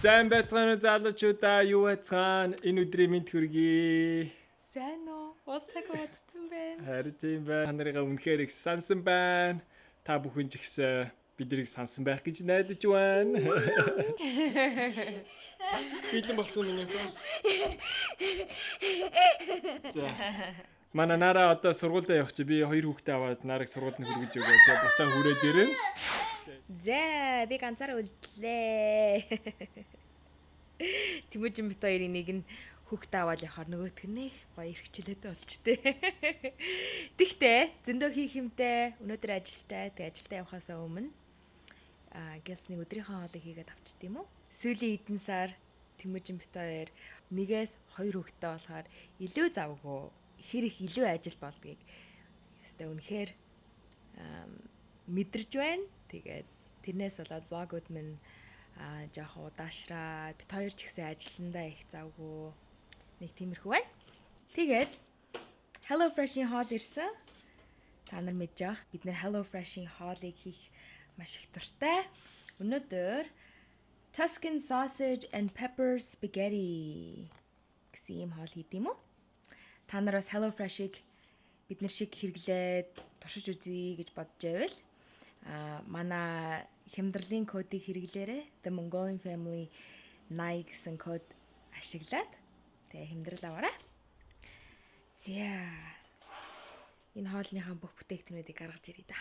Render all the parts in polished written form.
Сайн байцгаана уу залуучуудаа, юу байцгаана? Энэ өдрийн мэнд хүргэе. Сайн уу? Уулзаг удсан байна. Харин тийм байна. Та нарыгаа үнэхээр их сансан байна. Та бүхэн ч гэсэн биднийг сансан байх гэж найдаж байна. Бэлэн болсон миний хөө. Манай Nara одоо сургуультай явах чи би 2 хүүхдээ аваад Нарыг сургуульд нь хүргэж өгөө. Тэгээ буцаа хүрээд ирэн. За, би ганцаараа үлдлээ. Temuujin бит хоёрын нэг нь хүүхдээ аваад явахаар нөгөөх нь их гоё эрхчлээд болчтой. Тэгтээ зөндөө хийх юмтай, өнөөдөр ажилтай, тэг ажилдаа явахаас өмнө гялс нэг өдрийнхөө хоолыг хийгээд авчт юм уу? Сүүлийн хэдэн сар Temuujin бит хоёр нэгээс 2 хүүхдээ болохоор илүү завгүй, хэр их илүү ажил болдгийг ёстой үнэхээр мэдэрч байна. Тэгээд тэрнээс болоод влогууд минь жоох удаашраад бит хоёр ч гэсэн ажилландаа их завгүй нэг тиймэрхүү байна. Тэгээд Hello Fresh-ийн хоол ирсэн. Та нар мэдж явах бид нэр Hello Fresh-ийн хоолыг хийх маш их дуртай. Өнөөдөр Tuscan sausage and pepper spaghetti гэсэн юм хоол хийдэм үү? Та нар бас Hello Fresh-ийг бид нар шиг хэрэглээд туршиж үзье гэж бодож байвал манай хямдралын кодыг хэрэглээрэй. The Mongolian Family 80 гэсэн код ашиглаад тэгээ хямдрал аваарай. За. Энэ хоолныхаа бүх бүтээгдэхүүнүүдийг гаргаж ирье да.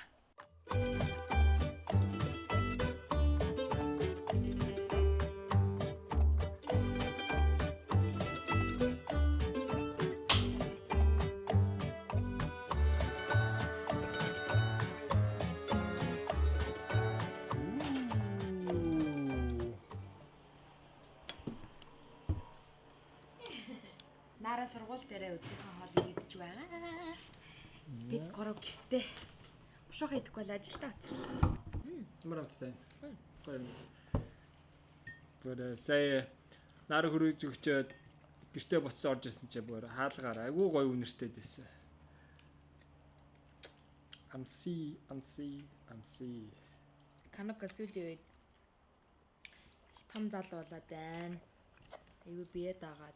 Nara сургууль дээрээ өдрийнхөө хоолыг идэж байгаа. Бид гурав гэртээ ушуух идэхгүй бол ажилдаа оцрлоо. Ямар амттай. Гоё. Бүр сая Nara хүрэж өгчөөд гэртээ буцсан орж ирсэн чинь бүр хаалгаар айгүй гоё үнэртэй дэсэн. Амси. Канок сүүлийн үед том залуу болоод байна. Айгүй бие даагаад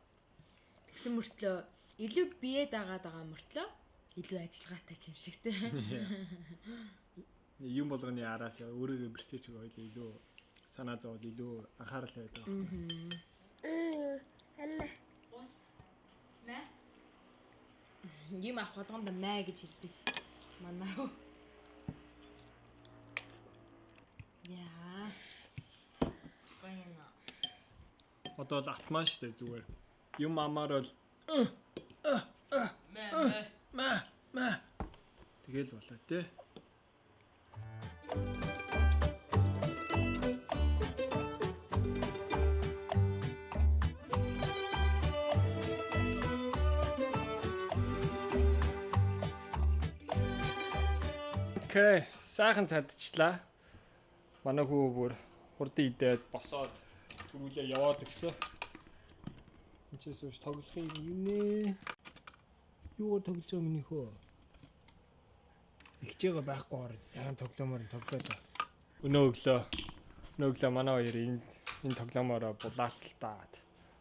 тэгсэн мөртлөө илүү бие даагаад байгаа мөртлөө илүү ажиллагаатай юм шигтэй. Юм болгоны араас өөрийгөө бэртэж өгөө илүү санаа зовоод илүү анхаарал тавиад байгаа. Алла. Ус. Мэ? Юм ах болгонд мэ гэж хэлдэг. Манай. Яа. Баяна. Одоо л атмаа штэ зүгээр. Юм амаар бол мэ тэгэл болоо те. Окей, сайхан цадчихлаа. Манай хүү бүр хурдан идээд босоод түрүүлээ яваад өгсөн. Эцээс үүш тоглохын юм нэ. Юу тоглож байгаа миний хөө? Игчээгээ байхгүй орж сайн тоглоомоор тоглоод. Өнөөгөө манай хоёр энэ тоглоомоор булаацалтаад.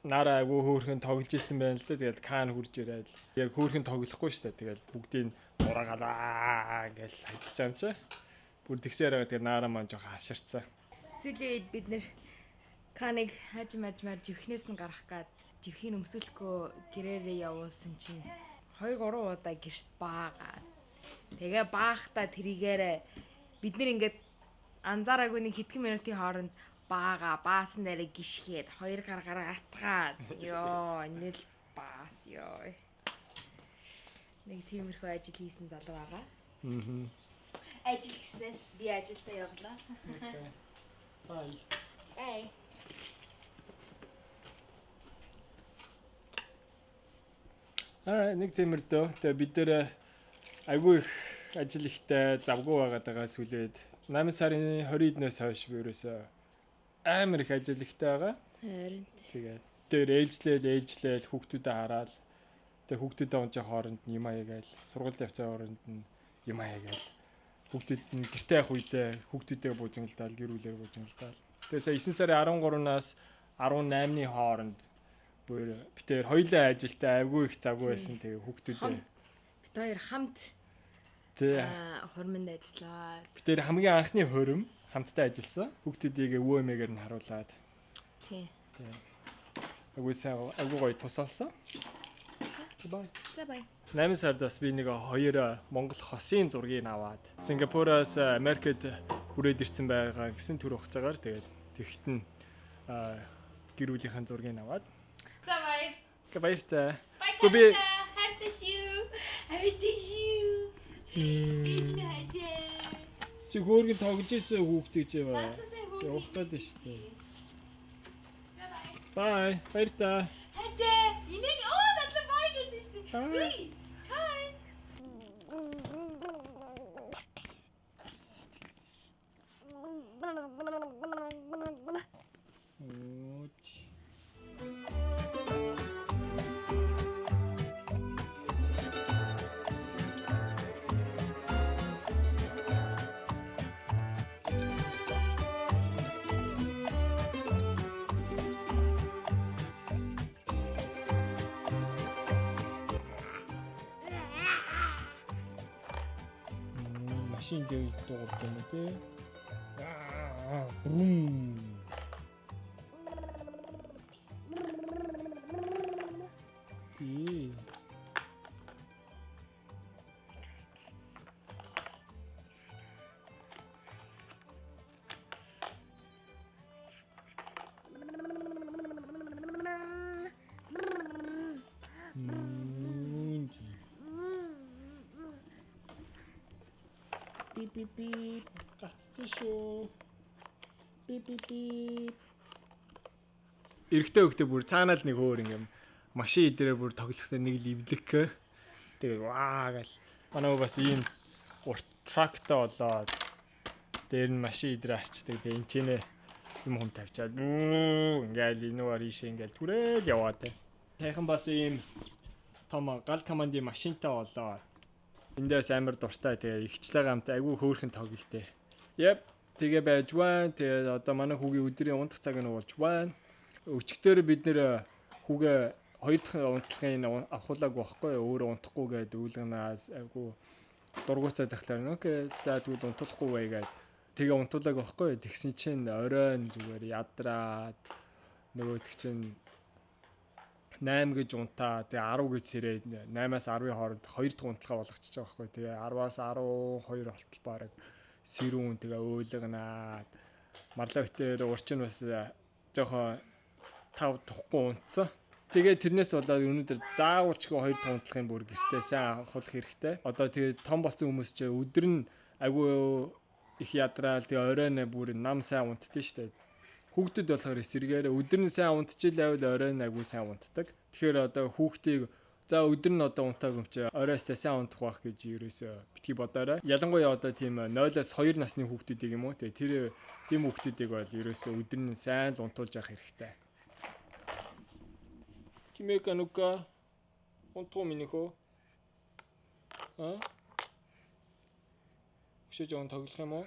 Nara айгүй хөөрхөн тоглож исэн байна л да. Тэгээд Кан хурж ирээд яг хөөрхөн тоглохгүй шүү дээ. Тэгээд бүгдийг ураагалаа гэж хайчиж байгаа юм чи. Бүр тэгсээр байгаа. Тэгээд Nara маань жоох хаширцсан. Сүүлийн бид нэр Каныг хажимаар живхнээс нь гарах гээд живхийн өмсөлөхөө гэрээрээ явуулсан чинь 2-3 удаа гэрт баагаад. Тэгээ баахта тэрийгээрээ бид нэр ингээд анзаараагүй нэг хэдхэн минутын хооронд баасан дээрээ гიშгээд 2 гараараа атгаад ёо нэл баас ёо. Нэг тиймэрхүү ажил хийсэн залуу байгаа. Ажил гэснээс би ажилдаа явлаа. Бай. Бай. Нэг тиймэрдөө. Тэгээ бид нэр айгүй их ажил ихтэй завгүй байгаад байгаа сүлээд 8 сарын 20-ноос хойш би ерөөсөө амар их ажил ихтэй байгаа. Харин. Тэгээд дээр ээлжлээл хүүхдүүдэд хараад тэгээ хүүхдүүдэд онцоо хооронд нь юм аягаал сургуульд явцсан хооронд нь юм аягаал хүүхдүүд нь гэртээ явах үедээ хүүхдүүдээ буужингалдаал гэр бүлээр буужингалдаал. Тэгээ сая 9 сарын 13-наас 18-ны хооронд бүр битээр хоёулаа ажилтаа айгүй их завгүй байсан. Тэгээ хүүхдүүдээ бит хоёр хамт хормонд ажиллаа. Битээр хамгийн анхны хөрөм хамтдаа ажилласан. Хүүхдүүдийг өвөөмэгээр нь харуулад. Тий. Айгүй гоё тусалсан. Бай. За бай. 8 сард бас би нэг 2 Монгол хосын зургийг аваад Сингапураас Америкт хүрээд ирсэн байгаа гэсэн төр хугацаагаар тэгээд тэгт нь гэр бүлийнхэн зургийг аваад. За бай. Баяртай. Би чи хөөргөн тоглож ирсэн хүүхдийг чи явах гэдэг шүү дээ. Bye. Баяртай. Хатаа. Инег надлаа бай гэдэг шүү дээ. Машин дээр дуугарч байна үү те. Пип. Гацсан шүү. Пип. Эрэгтэй хөлтөө бүр цаанаа л нэг өөр ингээм машин идэрээ бүр тоглохтой нэг л ивлэх. Тэгээ ваа гэл. Манай бас ийм урт трактай болоод дээр нь машин идрээ арчдаг. Тэгээ энэ ч нэ юм хүм тавьчаад ингээл инүүгээр ийшээ ингээл түрээл яваад байна. Сайхан бас ийм том гал командын машинтай болоо. Эндээс амар дуртай тэгээ ихчлээ гамт айгүй хөөрхөн тоглолтээ. Yep, тэгээ байж байна. Тэгээ одоо манай хүүгийн өдрийн унтах цаг нь болж байна. Өчигдөр бид нэр хүүгээ 2 дахь унтлагын авахуулаагүй байхгүй өөрөө унтахгүй гэдэг үүлгэнаас айгүй дургуцаа тахлаар окей за тэгвэл унтуулахгүй бай гэдэг. Тэгээ унтуулаагүй байхгүй тэгсэн чинь оройн зүгээр ядраад нөгөөдөг чинь 8 гэж унтаа тэгээ 10 гэж сэрээд 8-аас 10-ийн хооронд 2 дахь унталгаа болгочихж байгаа байхгүй тэгээ 10-аас 12 болтол бараг сэрүүн тэгээ өөлгнаад Марла өтер урчин бас жоохон тав тухгүй унтсан. Тэгээ тэрнээс болоод өнөөдөр заавалчгүй 2 дахь унтлагын бүр гэртээ сайн авахулах хэрэгтэй. Одоо тэгээ том болсон хүмүүс ч өдөр нь айгүй их ядраал тэгээ оройн бүр нам сайн унтдээ штэ. Хүүхдүүд болохоор эсэргээр өдөр нь сайн унтчихлаа байвал оройн айгүй сайн унтдаг. Тэгэхээр одоо хүүхдийг за өдөр нь одоо унтааг юм чи оройстой сайн унтах байх гэж ерөөсөө битгий бодоорой. Ялангуяа одоо тийм 0-аас 2 насны хүүхдүүдийг юм уу тийм хүүхдүүдийг бол ерөөсөө өдөр нь сайн л унтуулж явах хэрэгтэй. Кимэка нука унтуу минийхөө. Өшөө жоон тоглох юм уу?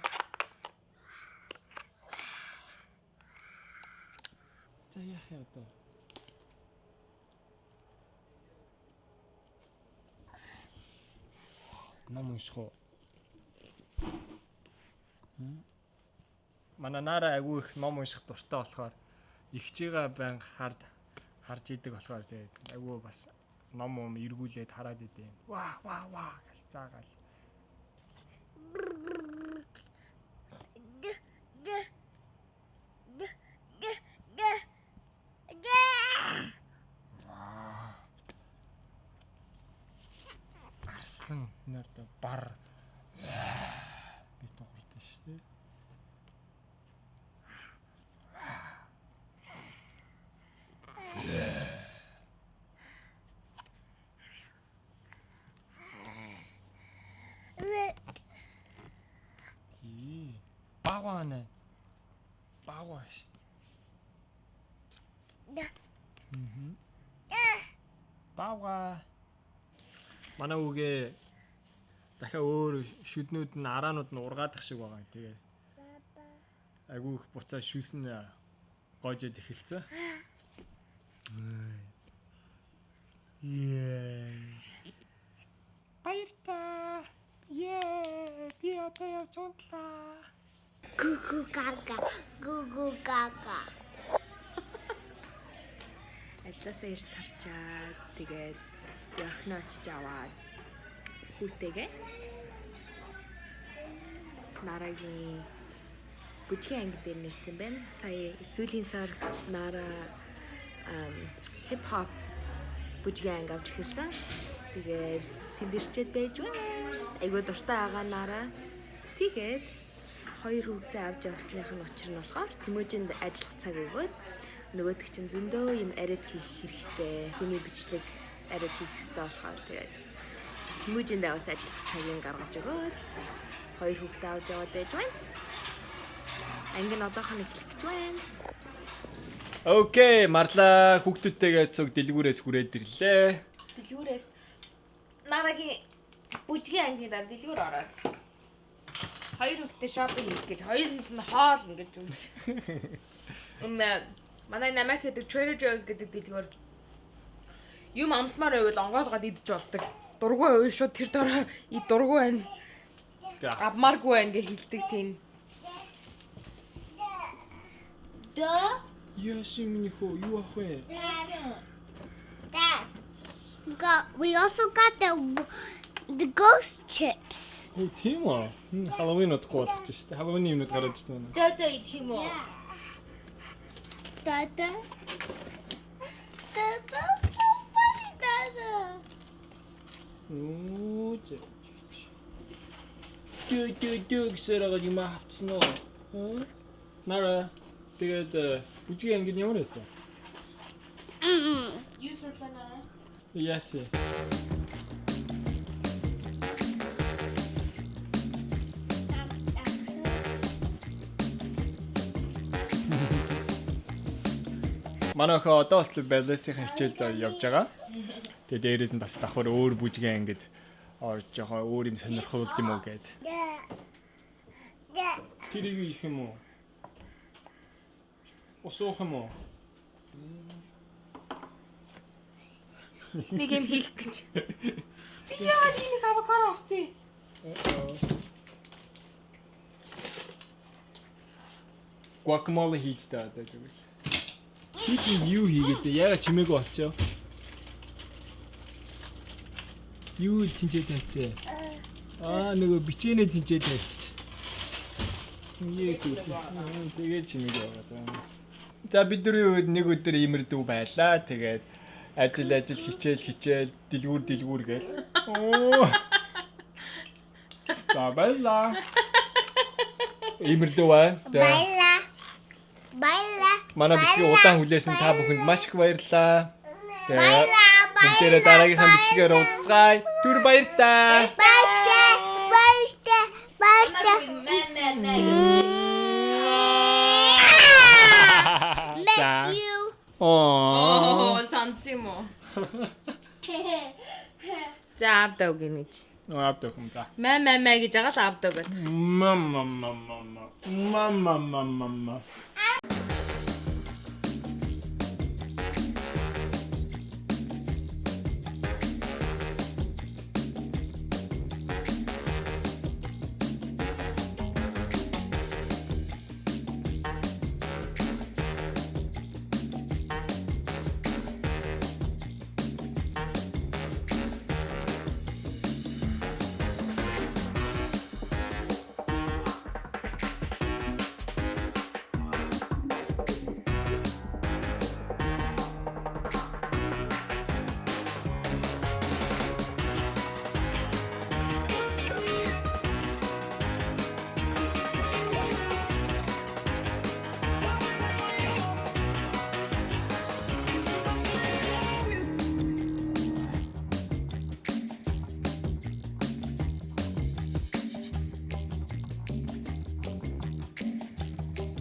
За яах юм одоо? Ном унших уу? Манай Nara айгүй их ном унших дуртай болохоор ихчигээ байн харж идэг болохоор тэгээд айгүй бас ном эргүүлээд хараад идэв. Ваа гэл заагаал. Арслан нэрдэ бар гэж дуурдсан шүү дээ. Багаа шүү. Багаа. Манай үгээ дахиад өөр шүднүүд нь араанууд нь ургаадах шиг байгаа. Тэгээ айгүй их буцаа шүүснэ Гоожод эхэлсэн. Yeah. Баяртай. Yeah, би одоо явж унтлаа. Гүгү гага. Ажлаасаа ирж тарчаад тэгээд би охиноо очиж аваад хүүтэйгээ Нарагийн бүжгийн анги дээр нэрсэн байна. Сая сүүлийн сар Nara хип хоп бүжгийн анги авч эхэлсэн. Тэгээд тэндэрчээд байж байна. Айгуу дуртай байгаа Nara. Тэгээд хоёр хүүхдээ авч явсных нь учир нь болохоор Temuujind ажиллах цаг өгөөд нөгөөдөг чинь зөндөө юм арид хийх хэрэгтэй. Хүний бичлэг арид хийх хэрэгтэй болохоор тэгээд Temuujind бас ажиллах цагийг гаргаж өгөөд хоёр хүүхдээ авч яваад байж байна. Анги нь одоохон эхлэх гэж байна. Окей, Marla хүүхдүүдтэйгээ цог дэлгүүрээс хүрээд ирлээ. Дэлгүүрээс Naraгийн бүжгийн ангийн дараа дэлгүүр ороод хоёр хүүхдээ шопинг хийх гэж хоёрын нь хоол ингэж өгч. Манай намайг гэдэг Trader Joe's гэдэг дэлгүүр юм амсмаар байвал онгоолгоод идэж болдог. Дургүй байвал шууд тэр дороо дургүй байна. Авмааргүй байна гэж хэлдэг тийм. Да. Яшимнихо, юу ах вэ? Dad. We also got the ghost chips. Oh, тийм үү? Halloween утгагүй болж штэ. Halloween юмнууд гараад ирсэн байна. Даа идэх юм уу? Dada. Оо, гэсэрэг юм авцсан уу? Nara, тэгээд бүжгийн анги нь ямар байсан? Юу сурлаа Nara? Yes. Манайх одоо болтол балетийн хичээлд явж байгаа. Тэгээд дээрээс нь бас давхар өөр бүжгийн ангид орж байгаа өөр юм сонирхолтой юм уу гээд. Тэрийг их юм уу? Осоох юм уу? Нэг юм хийх гэж. Би яа нэг авокадо авцیں۔ Guacamole хийж таа гэдэг. Чи юу хийгээд яагаад чимээгүй болчихоо? Юу тэнцээ тавьцээ? Нөгөө бичээнэ тэнцээ тавьчих. Тэгээд чимээгүй байгаа. За бид нэг өдөр имэрдүү байлаа. Тэгээд ажил хичээл дэлгүүр гээл. Оо. За байлаа. Имэрдүү байна. Манай бичлэгийг удаан хүлээсэн та бүхэнд маш их баярлалаа. Тэгээд бүгдээрээ дараагийнхаа бичлэгээр уулзцгаая. Түр баяртай. Miss you. Оо, сансимо. За авдаг гинэж. Авдаг юм за. Маа гэж байгаа л авдаг гэд. Мама.